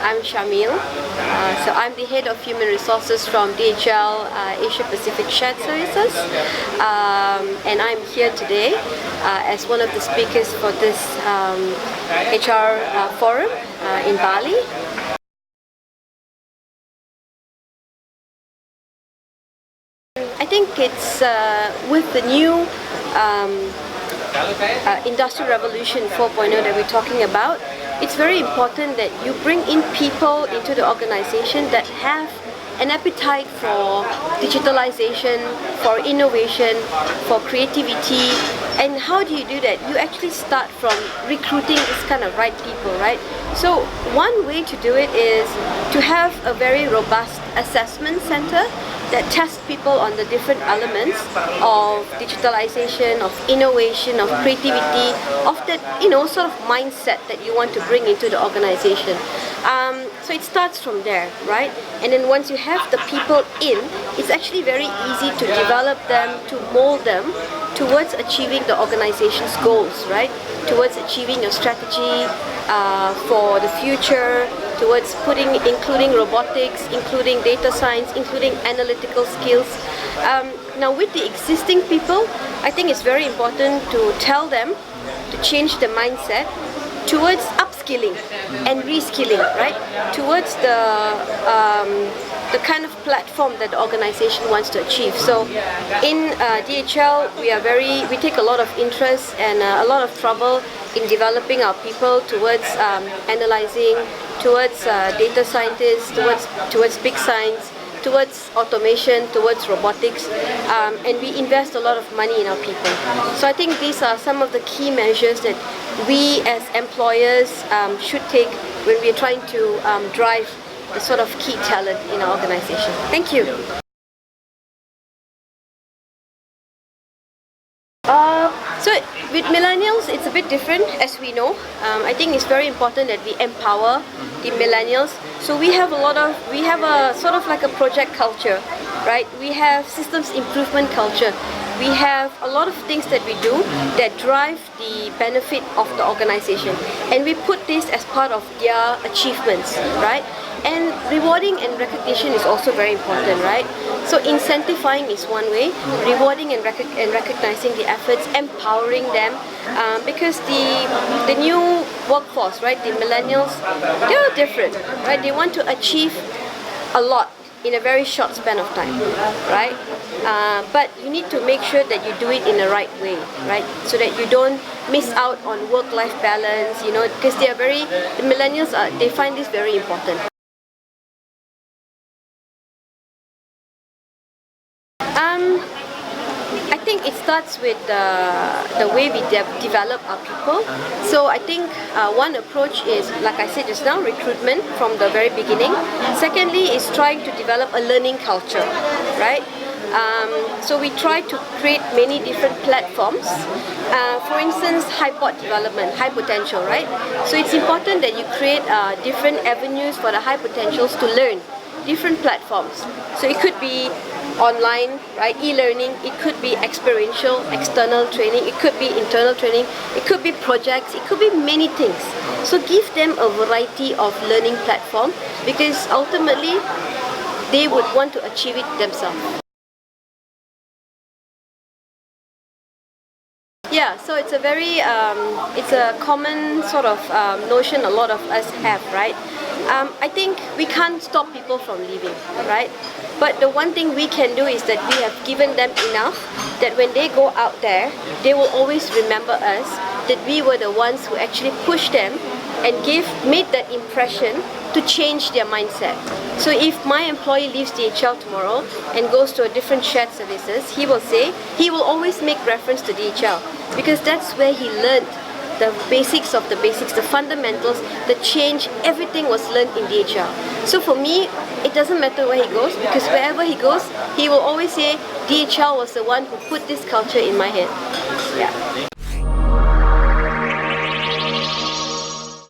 I'm Shamil. So I'm the head of human resources from DHL Asia Pacific Shared Services, and I'm here today as one of the speakers for this HR forum in Bali. I think it's with the new Industrial Revolution 4.0 that we're talking about, it's very important that you bring in people into the organization that have an appetite for digitalization, for innovation, for creativity. And how do you do that? You actually start from recruiting this kind of right people, right? So one way to do it is to have a very robust assessment center that tests people on the different elements of digitalization, of innovation, of creativity, of that, sort of mindset that you want to bring into the organization. So it starts from there, right? And then once you have the people in, it's actually very easy to develop them, to mold them towards achieving the organization's goals, right? Towards achieving your strategy for the future, towards including robotics, including data science, including analytical skills. Now with the existing people, I think it's very important to tell them to change the mindset towards upskilling and reskilling, right? Towards the kind of platform that the organization wants to achieve. So in DHL, we take a lot of interest and a lot of trouble in developing our people towards analyzing, towards data scientists, towards big science, towards automation, towards robotics, and we invest a lot of money in our people. So I think these are some of the key measures that we as employers should take when we're trying to drive the sort of key talent in our organization. Thank you. So with millennials, it's a bit different, as we know. I think it's very important that we empower the millennials. So we have a sort of like a project culture, right? We have systems improvement culture. We have a lot of things that we do that drive the benefit of the organization, and we put this as part of their achievements, right? And rewarding and recognition is also very important, right? So incentivizing is one way, rewarding and recognizing the efforts, empowering them, because the new workforce, right, the millennials, they're different, right? They want to achieve a lot in a very short span of time, right? But you need to make sure that you do it in the right way, right? So that you don't miss out on work-life balance, because the millennials, they find this very important. I think it starts with the way we develop our people. So I think one approach is, like I said just now, recruitment from the very beginning. Secondly is trying to develop a learning culture, right? So we try to create many different platforms. For instance, HiPod development, high potential, right? So it's important that you create different avenues for the high potentials to learn, different platforms. So it could be online, right, e-learning, it could be experiential, external training, it could be internal training, it could be projects, it could be many things. So give them a variety of learning platform, because ultimately they would want to achieve it themselves. Yeah, so it's a very, it's a common sort of notion a lot of us have, right? I think we can't stop people from leaving, right? But the one thing we can do is that we have given them enough that when they go out there, they will always remember us, that we were the ones who actually pushed them and made that impression to change their mindset. So if my employee leaves DHL tomorrow and goes to a different shared services, he will always make reference to DHL, because that's where he learned the basics of the basics, the fundamentals, the change, everything was learned in DHL. So for me, it doesn't matter where he goes, because wherever he goes, he will always say, DHL was the one who put this culture in my head. Yeah.